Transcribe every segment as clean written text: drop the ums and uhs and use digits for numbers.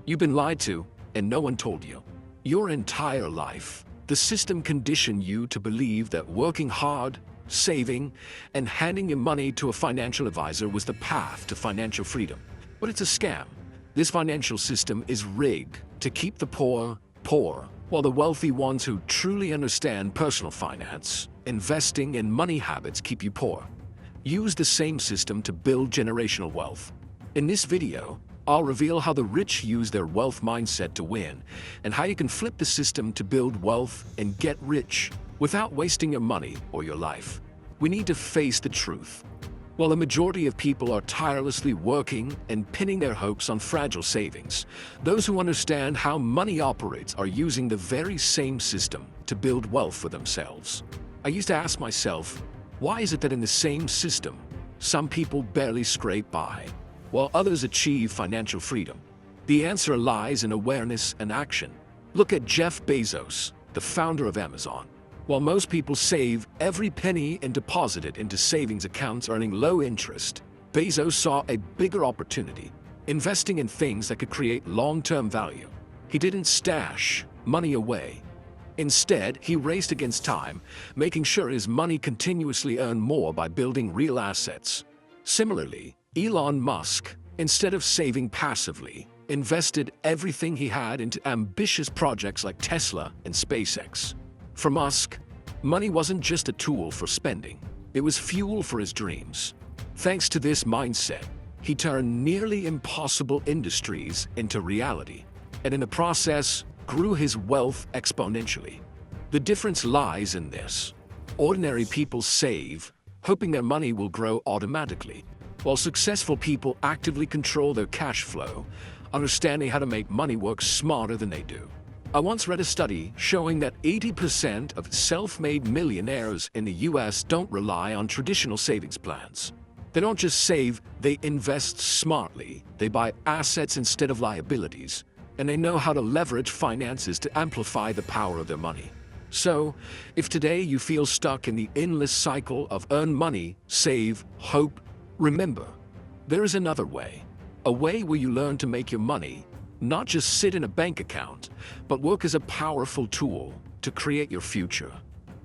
You've been lied to, and no one told you. Your entire life, the system conditioned you to believe that working hard, saving, and handing your money to a financial advisor was the path to financial freedom. But it's a scam. This financial system is rigged to keep the poor, poor, while the wealthy ones who truly understand personal finance, investing, and money habits keep you poor. Use the same system to build generational wealth. In this video, I'll reveal how the rich use their wealth mindset to win, and how you can flip the system to build wealth and get rich without wasting your money or your life. We need to face the truth. While the majority of people are tirelessly working and pinning their hopes on fragile savings, those who understand how money operates are using the very same system to build wealth for themselves. I used to ask myself, why is it that in the same system, some people barely scrape by, while others achieve financial freedom? The answer lies in awareness and action. Look at Jeff Bezos, the founder of Amazon. While most people save every penny and deposit it into savings accounts earning low interest, Bezos saw a bigger opportunity, investing in things that could create long-term value. He didn't stash money away. Instead, he raced against time, making sure his money continuously earned more by building real assets. Similarly, Elon Musk, instead of saving passively, invested everything he had into ambitious projects like Tesla and SpaceX. For Musk, money wasn't just a tool for spending, it was fuel for his dreams. Thanks to this mindset, he turned nearly impossible industries into reality, and in the process, grew his wealth exponentially. The difference lies in this. Ordinary people save, hoping their money will grow automatically, while successful people actively control their cash flow, understanding how to make money work smarter than they do. I once read a study showing that 80% of self-made millionaires in the US don't rely on traditional savings plans. They don't just save, they invest smartly. They buy assets instead of liabilities, and they know how to leverage finances to amplify the power of their money. So, if today you feel stuck in the endless cycle of earn money, save, hope, remember, there is another way. A way where you learn to make your money not just sit in a bank account, but work as a powerful tool to create your future.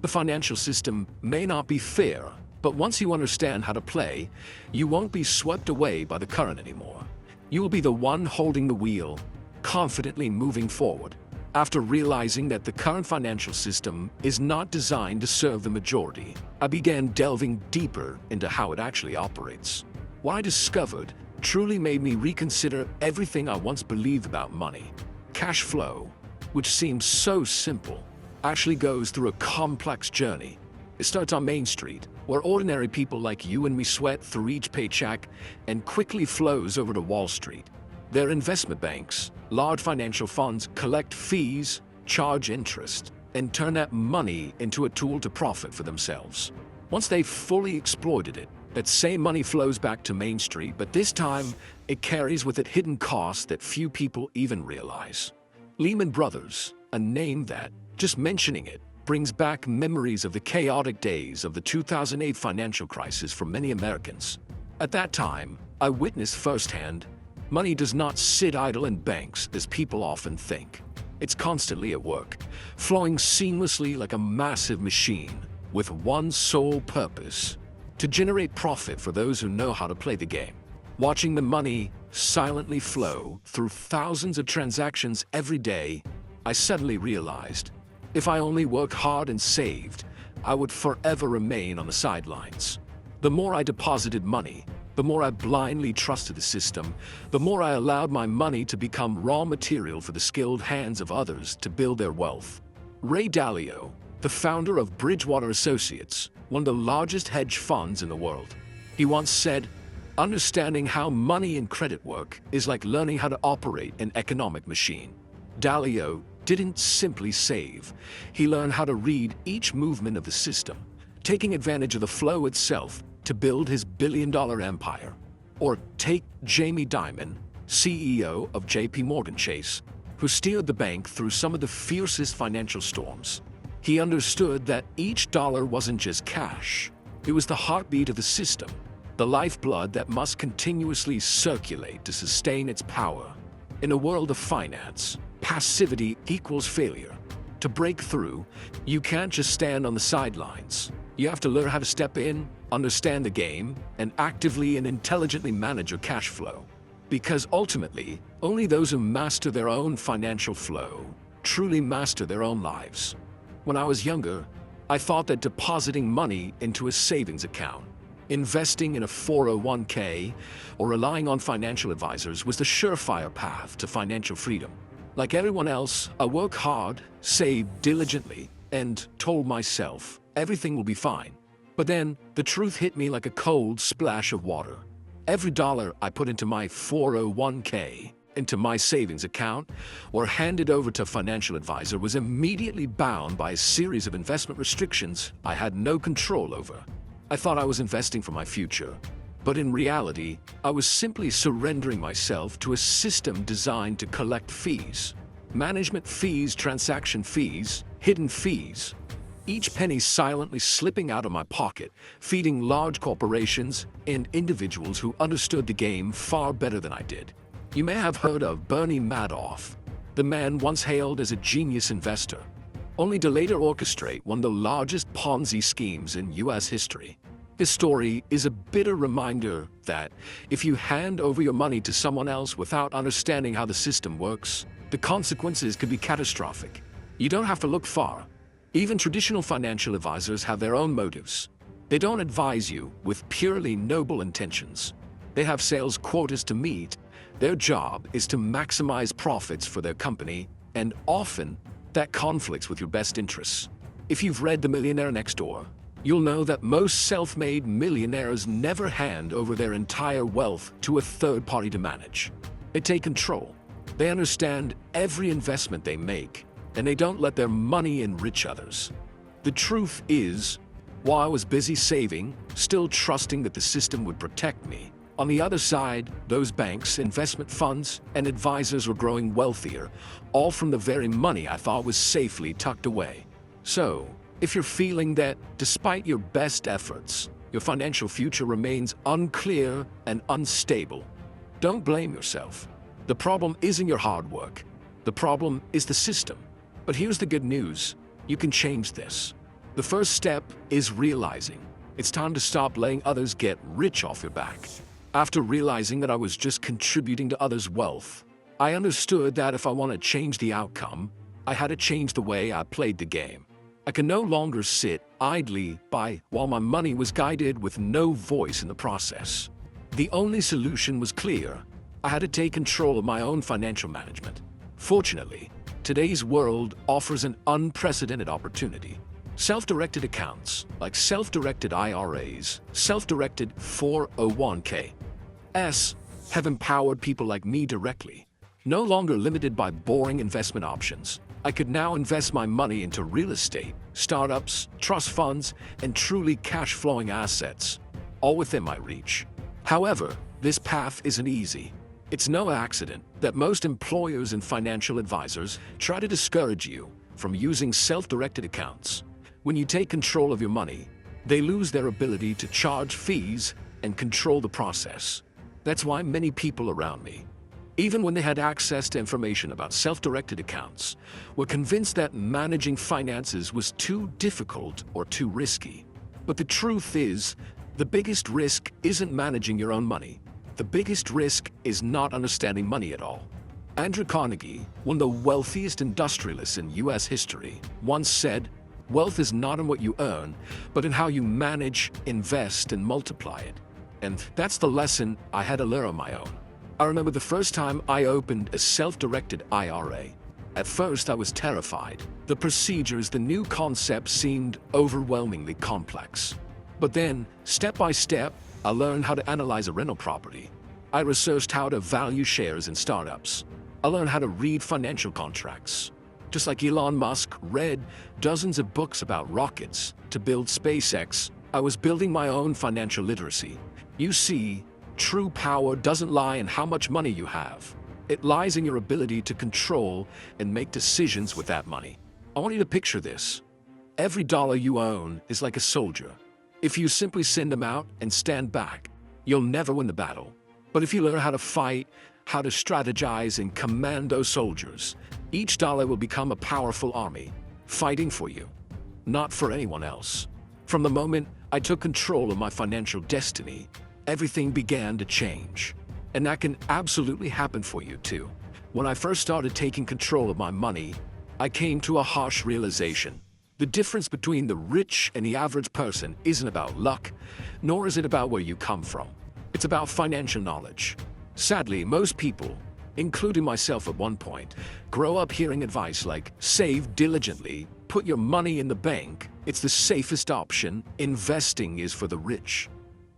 The financial system may not be fair, but once you understand how to play, you won't be swept away by the current anymore. You will be the one holding the wheel, confidently moving forward. After realizing that the current financial system is not designed to serve the majority, I began delving deeper into how it actually operates. What I discovered truly made me reconsider everything I once believed about money. Cash flow, which seems so simple, actually goes through a complex journey. It starts on Main Street, where ordinary people like you and me sweat through each paycheck, and quickly flows over to Wall Street. Their investment banks, large financial funds, collect fees, charge interest, and turn that money into a tool to profit for themselves. Once they've fully exploited it, that same money flows back to Main Street, but this time it carries with it hidden costs that few people even realize. Lehman Brothers, a name that, just mentioning it, brings back memories of the chaotic days of the 2008 financial crisis for many Americans. At that time, I witnessed firsthand, money does not sit idle in banks as people often think. It's constantly at work, flowing seamlessly like a massive machine, with one sole purpose: to generate profit for those who know how to play the game. Watching the money silently flow through thousands of transactions every day, I suddenly realized, if I only worked hard and saved, I would forever remain on the sidelines. The more I deposited money, the more I blindly trusted the system, the more I allowed my money to become raw material for the skilled hands of others to build their wealth. Ray Dalio, the founder of Bridgewater Associates, one of the largest hedge funds in the world. He once said, "Understanding how money and credit work is like learning how to operate an economic machine." Dalio didn't simply save. He learned how to read each movement of the system, taking advantage of the flow itself to build his billion-dollar empire. Or take Jamie Dimon, CEO of JP Morgan Chase, who steered the bank through some of the fiercest financial storms. He understood that each dollar wasn't just cash. It was the heartbeat of the system, the lifeblood that must continuously circulate to sustain its power. In a world of finance, passivity equals failure. To break through, you can't just stand on the sidelines. You have to learn how to step in, understand the game, and actively and intelligently manage your cash flow. Because ultimately, only those who master their own financial flow truly master their own lives. When I was younger, I thought that depositing money into a savings account, investing in a 401k, or relying on financial advisors was the surefire path to financial freedom. Like everyone else, I worked hard, saved diligently, and told myself everything will be fine. But then, the truth hit me like a cold splash of water. Every dollar I put into my 401k, into my savings account, or handed over to a financial advisor was immediately bound by a series of investment restrictions I had no control over. I thought I was investing for my future, but in reality, I was simply surrendering myself to a system designed to collect fees. Management fees, transaction fees, hidden fees. Each penny silently slipping out of my pocket, feeding large corporations and individuals who understood the game far better than I did. You may have heard of Bernie Madoff, the man once hailed as a genius investor, only to later orchestrate one of the largest Ponzi schemes in US history. His story is a bitter reminder that if you hand over your money to someone else without understanding how the system works, the consequences could be catastrophic. You don't have to look far. Even traditional financial advisors have their own motives. They don't advise you with purely noble intentions. They have sales quotas to meet. Their job is to maximize profits for their company, and often that conflicts with your best interests. If you've read The Millionaire Next Door, you'll know that most self-made millionaires never hand over their entire wealth to a third party to manage. They take control. They understand every investment they make, and they don't let their money enrich others. The truth is, while I was busy saving, still trusting that the system would protect me, on the other side, those banks, investment funds, and advisors were growing wealthier, all from the very money I thought was safely tucked away. So, if you're feeling that, despite your best efforts, your financial future remains unclear and unstable, don't blame yourself. The problem isn't your hard work. The problem is the system. But here's the good news. You can change this. The first step is realizing it's time to stop letting others get rich off your back. After realizing that I was just contributing to others' wealth, I understood that if I want to change the outcome, I had to change the way I played the game. I could no longer sit idly by while my money was guided with no voice in the process. The only solution was clear. I had to take control of my own financial management. Fortunately, today's world offers an unprecedented opportunity. Self-directed accounts, like self-directed IRAs, self-directed 401k, have empowered people like me directly. No longer limited by boring investment options, I could now invest my money into real estate, startups, trust funds, and truly cash-flowing assets, all within my reach. However, this path isn't easy. It's no accident that most employers and financial advisors try to discourage you from using self-directed accounts. When you take control of your money, they lose their ability to charge fees and control the process. That's why many people around me, even when they had access to information about self-directed accounts, were convinced that managing finances was too difficult or too risky. But the truth is, the biggest risk isn't managing your own money. The biggest risk is not understanding money at all. Andrew Carnegie, one of the wealthiest industrialists in US history, once said, "Wealth is not in what you earn, but in how you manage, invest, and multiply it." And that's the lesson I had to learn on my own. I remember the first time I opened a self-directed IRA. At first, I was terrified. The procedures, the new concept seemed overwhelmingly complex. But then, step by step, I learned how to analyze a rental property. I researched how to value shares in startups. I learned how to read financial contracts. Just like Elon Musk read dozens of books about rockets to build SpaceX, I was building my own financial literacy. You see, true power doesn't lie in how much money you have. It lies in your ability to control and make decisions with that money. I want you to picture this. Every dollar you own is like a soldier. If you simply send them out and stand back, you'll never win the battle. But if you learn how to fight, how to strategize and command those soldiers. Each dollar will become a powerful army, fighting for you, not for anyone else. From the moment I took control of my financial destiny, everything began to change. And that can absolutely happen for you too. When I first started taking control of my money, I came to a harsh realization. The difference between the rich and the average person isn't about luck, nor is it about where you come from. It's about financial knowledge. Sadly, most people, including myself at one point, grow up hearing advice like, save diligently, put your money in the bank, it's the safest option, investing is for the rich.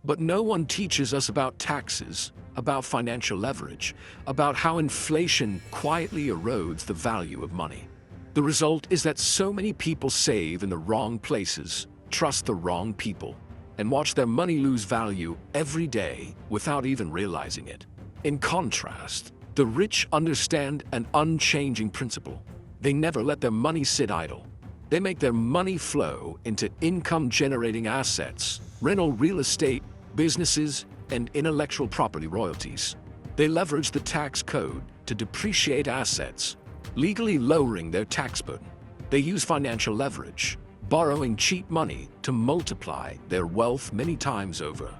But no one teaches us about taxes, about financial leverage, about how inflation quietly erodes the value of money. The result is that so many people save in the wrong places, trust the wrong people, and watch their money lose value every day without even realizing it. In contrast, the rich understand an unchanging principle. They never let their money sit idle. They make their money flow into income-generating assets, rental real estate, businesses, and intellectual property royalties. They leverage the tax code to depreciate assets, legally lowering their tax burden. They use financial leverage, borrowing cheap money to multiply their wealth many times over.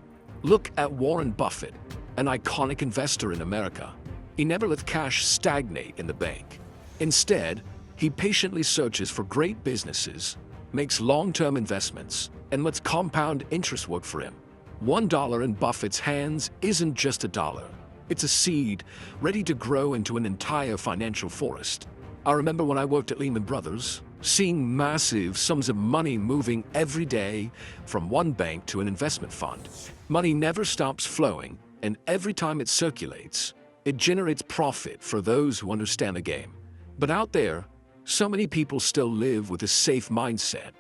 Look at Warren Buffett, an iconic investor in America. He never let cash stagnate in the bank. Instead, he patiently searches for great businesses, makes long-term investments, and lets compound interest work for him. $1 in Buffett's hands isn't just a dollar. It's a seed ready to grow into an entire financial forest. I remember when I worked at Lehman Brothers, seeing massive sums of money moving every day from one bank to an investment fund. Money never stops flowing, and every time it circulates, it generates profit for those who understand the game. But out there, so many people still live with a safe mindset,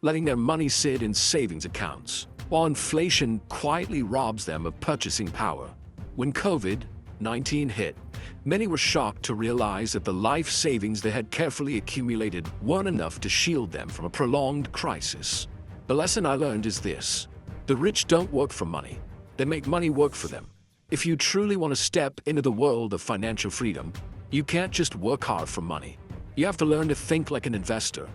letting their money sit in savings accounts, while inflation quietly robs them of purchasing power. When COVID-19 hit, many were shocked to realize that the life savings they had carefully accumulated weren't enough to shield them from a prolonged crisis. The lesson I learned is this: the rich don't work for money, they make money work for them. If you truly want to step into the world of financial freedom, you can't just work hard for money. You have to learn to think like an investor,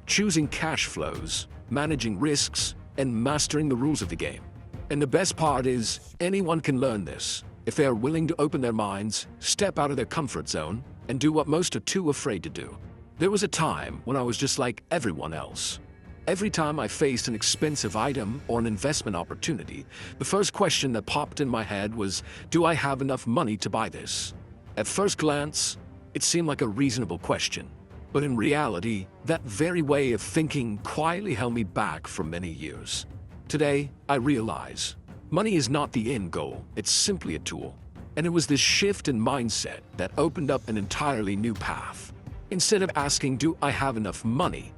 choosing cash flows, managing risks, and mastering the rules of the game. And the best part is, anyone can learn this if they are willing to open their minds, step out of their comfort zone, and do what most are too afraid to do. There was a time when I was just like everyone else. Every time I faced an expensive item or an investment opportunity, the first question that popped in my head was, do I have enough money to buy this? At first glance, it seemed like a reasonable question. But in reality, that very way of thinking quietly held me back for many years. Today, I realize money is not the end goal, it's simply a tool. And it was this shift in mindset that opened up an entirely new path. Instead of asking, do I have enough money?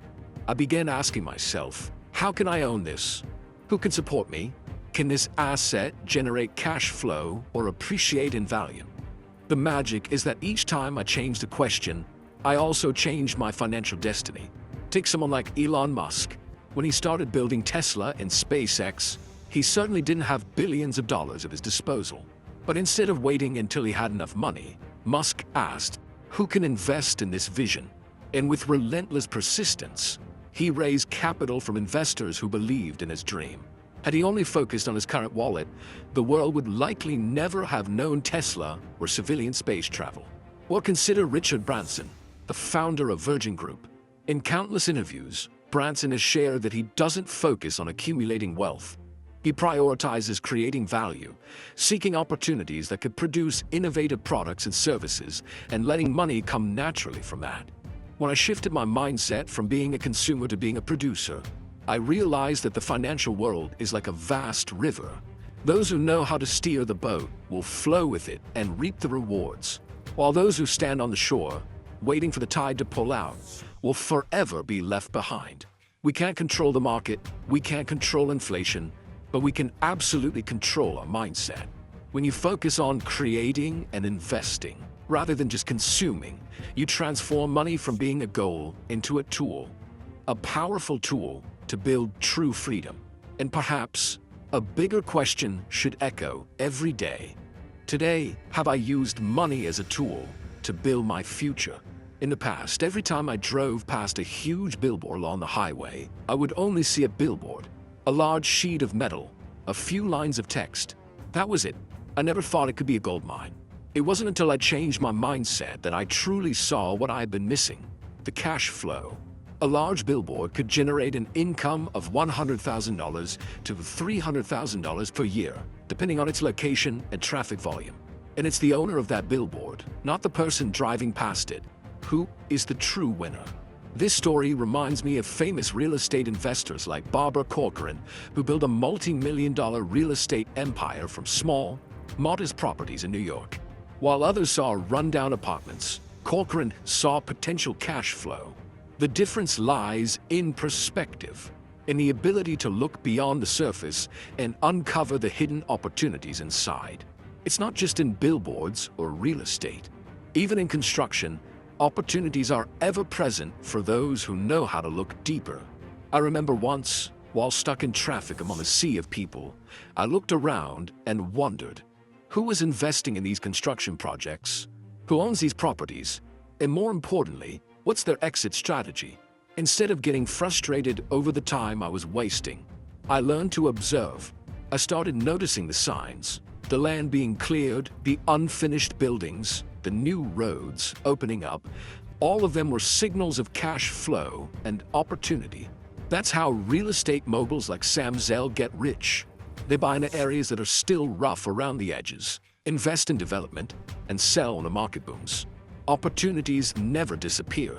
I began asking myself, how can I own this? Who can support me? Can this asset generate cash flow or appreciate in value? The magic is that each time I changed the question, I also changed my financial destiny. Take someone like Elon Musk. When he started building Tesla and SpaceX, he certainly didn't have billions of dollars at his disposal. But instead of waiting until he had enough money, Musk asked, who can invest in this vision? And with relentless persistence, he raised capital from investors who believed in his dream. Had he only focused on his current wallet, the world would likely never have known Tesla or civilian space travel. Or consider Richard Branson, the founder of Virgin Group. In countless interviews, Branson has shared that he doesn't focus on accumulating wealth. He prioritizes creating value, seeking opportunities that could produce innovative products and services, and letting money come naturally from that. When I shifted my mindset from being a consumer to being a producer, I realized that the financial world is like a vast river. Those who know how to steer the boat will flow with it and reap the rewards, while those who stand on the shore, waiting for the tide to pull out, will forever be left behind. We can't control the market, we can't control inflation, but we can absolutely control our mindset. When you focus on creating and investing, rather than just consuming, you transform money from being a goal into a tool. A powerful tool to build true freedom. And perhaps, a bigger question should echo every day. Today, have I used money as a tool to build my future? In the past, every time I drove past a huge billboard on the highway, I would only see a billboard, a large sheet of metal, a few lines of text. That was it. I never thought it could be a gold mine. It wasn't until I changed my mindset that I truly saw what I had been missing: the cash flow. A large billboard could generate an income of $100,000 to $300,000 per year, depending on its location and traffic volume. And it's the owner of that billboard, not the person driving past it, who is the true winner. This story reminds me of famous real estate investors like Barbara Corcoran, who built a multi-million-dollar real estate empire from small, modest properties in New York. While others saw rundown apartments, Corcoran saw potential cash flow. The difference lies in perspective, in the ability to look beyond the surface and uncover the hidden opportunities inside. It's not just in billboards or real estate. Even in construction, opportunities are ever present for those who know how to look deeper. I remember once, while stuck in traffic among a sea of people, I looked around and wondered, who was investing in these construction projects? Who owns these properties? And more importantly, what's their exit strategy? Instead of getting frustrated over the time I was wasting, I learned to observe. I started noticing the signs: the land being cleared, the unfinished buildings, the new roads opening up. All of them were signals of cash flow and opportunity. That's how real estate moguls like Sam Zell get rich. They buy into areas that are still rough around the edges, invest in development, and sell when the market booms. Opportunities never disappear.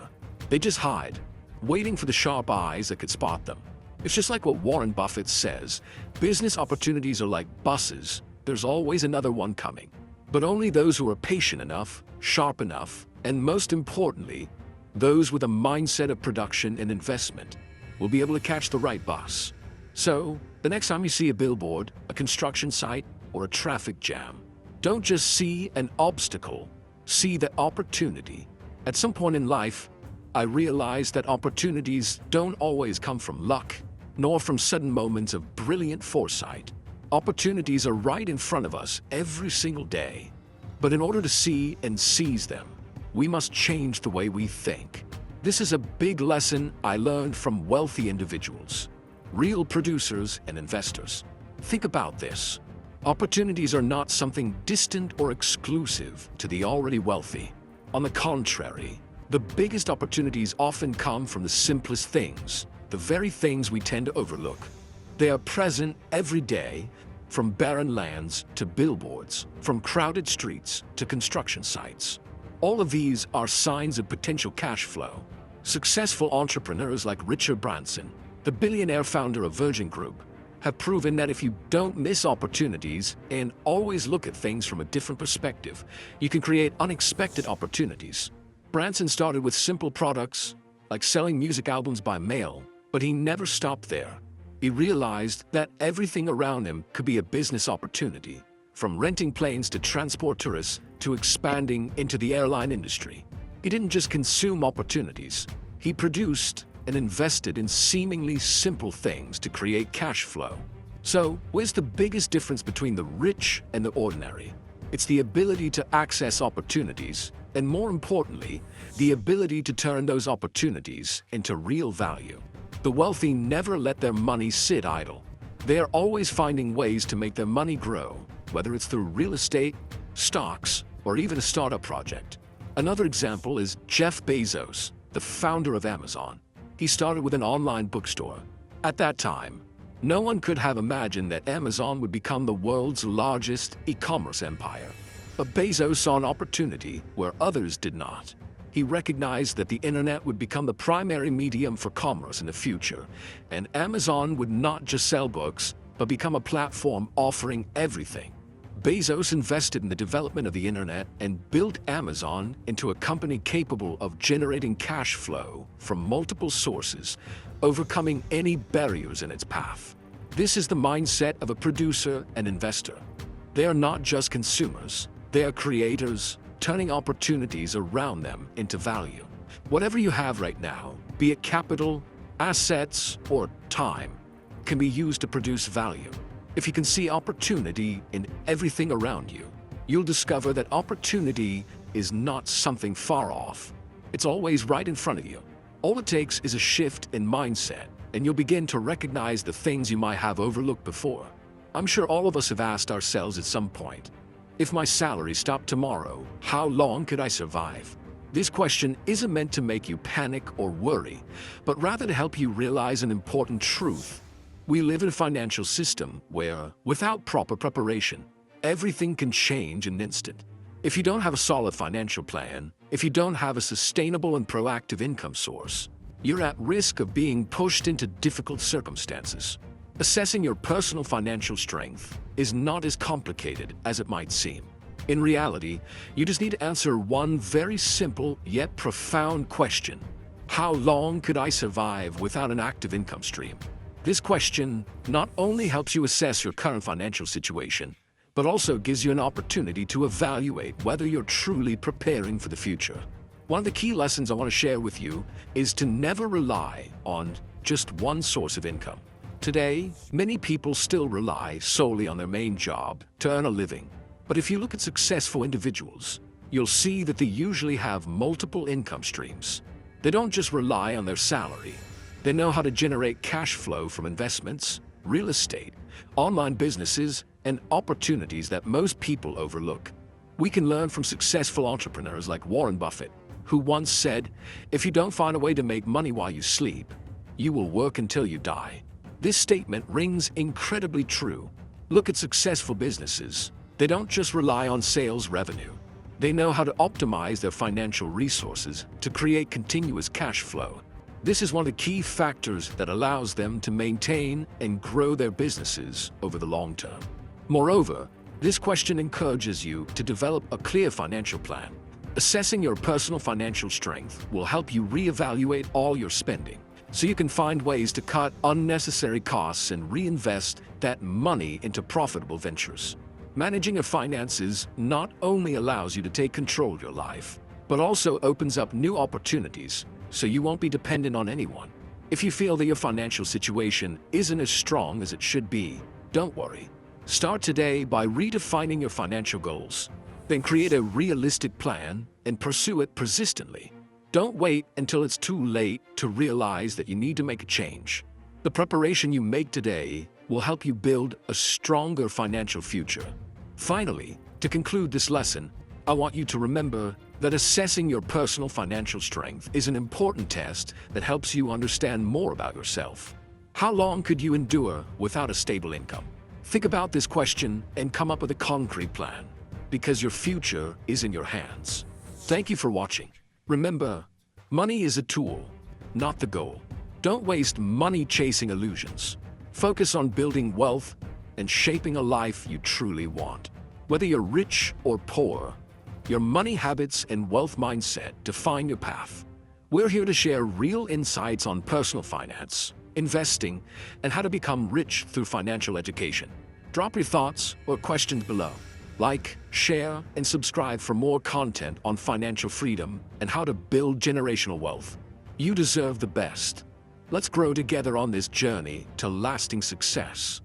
They just hide, waiting for the sharp eyes that could spot them. It's just like what Warren Buffett says: business opportunities are like buses. There's always another one coming. But only those who are patient enough, sharp enough, and most importantly, those with a mindset of production and investment will be able to catch the right bus. So, the next time you see a billboard, a construction site, or a traffic jam, don't just see an obstacle. See the opportunity. At some point in life, I realized that opportunities don't always come from luck, nor from sudden moments of brilliant foresight. Opportunities are right in front of us every single day. But in order to see and seize them, we must change the way we think. This is a big lesson I learned from wealthy individuals, real producers and investors. Think about this. Opportunities are not something distant or exclusive to the already wealthy. On the contrary, the biggest opportunities often come from the simplest things, the very things we tend to overlook. They are present every day, from barren lands to billboards, from crowded streets to construction sites. All of these are signs of potential cash flow. Successful entrepreneurs like Richard Branson, the billionaire founder of Virgin Group, have proven that if you don't miss opportunities and always look at things from a different perspective, you can create unexpected opportunities. Branson started with simple products, like selling music albums by mail, but he never stopped there. He realized that everything around him could be a business opportunity, from renting planes to transport tourists to expanding into the airline industry. He didn't just consume opportunities, he produced and invested in seemingly simple things to create cash flow. So, where's the biggest difference between the rich and the ordinary? It's the ability to access opportunities, and more importantly, the ability to turn those opportunities into real value. The wealthy never let their money sit idle. They are always finding ways to make their money grow, whether it's through real estate, stocks, or even a startup project. Another example is Jeff Bezos, the founder of Amazon. He started with an online bookstore. At that time, no one could have imagined that Amazon would become the world's largest e-commerce empire. But Bezos saw an opportunity where others did not. He recognized that the internet would become the primary medium for commerce in the future, and Amazon would not just sell books, but become a platform offering everything. Bezos invested in the development of the internet and built Amazon into a company capable of generating cash flow from multiple sources, overcoming any barriers in its path. This is the mindset of a producer and investor. They are not just consumers, they are creators, turning opportunities around them into value. Whatever you have right now, be it capital, assets, or time, can be used to produce value. If you can see opportunity in everything around you, you'll discover that opportunity is not something far off. It's always right in front of you. All it takes is a shift in mindset, and you'll begin to recognize the things you might have overlooked before. I'm sure all of us have asked ourselves at some point, if my salary stopped tomorrow, how long could I survive? This question isn't meant to make you panic or worry, but rather to help you realize an important truth. We live in a financial system where, without proper preparation, everything can change in an instant. If you don't have a solid financial plan, if you don't have a sustainable and proactive income source, you're at risk of being pushed into difficult circumstances. Assessing your personal financial strength is not as complicated as it might seem. In reality, you just need to answer one very simple yet profound question. How long could I survive without an active income stream? This question not only helps you assess your current financial situation, but also gives you an opportunity to evaluate whether you're truly preparing for the future. One of the key lessons I want to share with you is to never rely on just one source of income. Today, many people still rely solely on their main job to earn a living. But if you look at successful individuals, you'll see that they usually have multiple income streams. They don't just rely on their salary. They know how to generate cash flow from investments, real estate, online businesses, and opportunities that most people overlook. We can learn from successful entrepreneurs like Warren Buffett, who once said, "If you don't find a way to make money while you sleep, you will work until you die." This statement rings incredibly true. Look at successful businesses. They don't just rely on sales revenue. They know how to optimize their financial resources to create continuous cash flow. This is one of the key factors that allows them to maintain and grow their businesses over the long term. Moreover, this question encourages you to develop a clear financial plan. Assessing your personal financial strength will help you reevaluate all your spending, so you can find ways to cut unnecessary costs and reinvest that money into profitable ventures. Managing your finances not only allows you to take control of your life, but also opens up new opportunities, so you won't be dependent on anyone. If you feel that your financial situation isn't as strong as it should be, don't worry. Start today by redefining your financial goals. Then create a realistic plan and pursue it persistently. Don't wait until it's too late to realize that you need to make a change. The preparation you make today will help you build a stronger financial future. Finally, to conclude this lesson, I want you to remember that assessing your personal financial strength is an important test that helps you understand more about yourself. How long could you endure without a stable income? Think about this question and come up with a concrete plan, because your future is in your hands. Thank you for watching. Remember, money is a tool, not the goal. Don't waste money chasing illusions. Focus on building wealth and shaping a life you truly want. Whether you're rich or poor, your money habits and wealth mindset define your path. We're here to share real insights on personal finance, investing, and how to become rich through financial education. Drop your thoughts or questions below. Like, share, and subscribe for more content on financial freedom and how to build generational wealth. You deserve the best. Let's grow together on this journey to lasting success.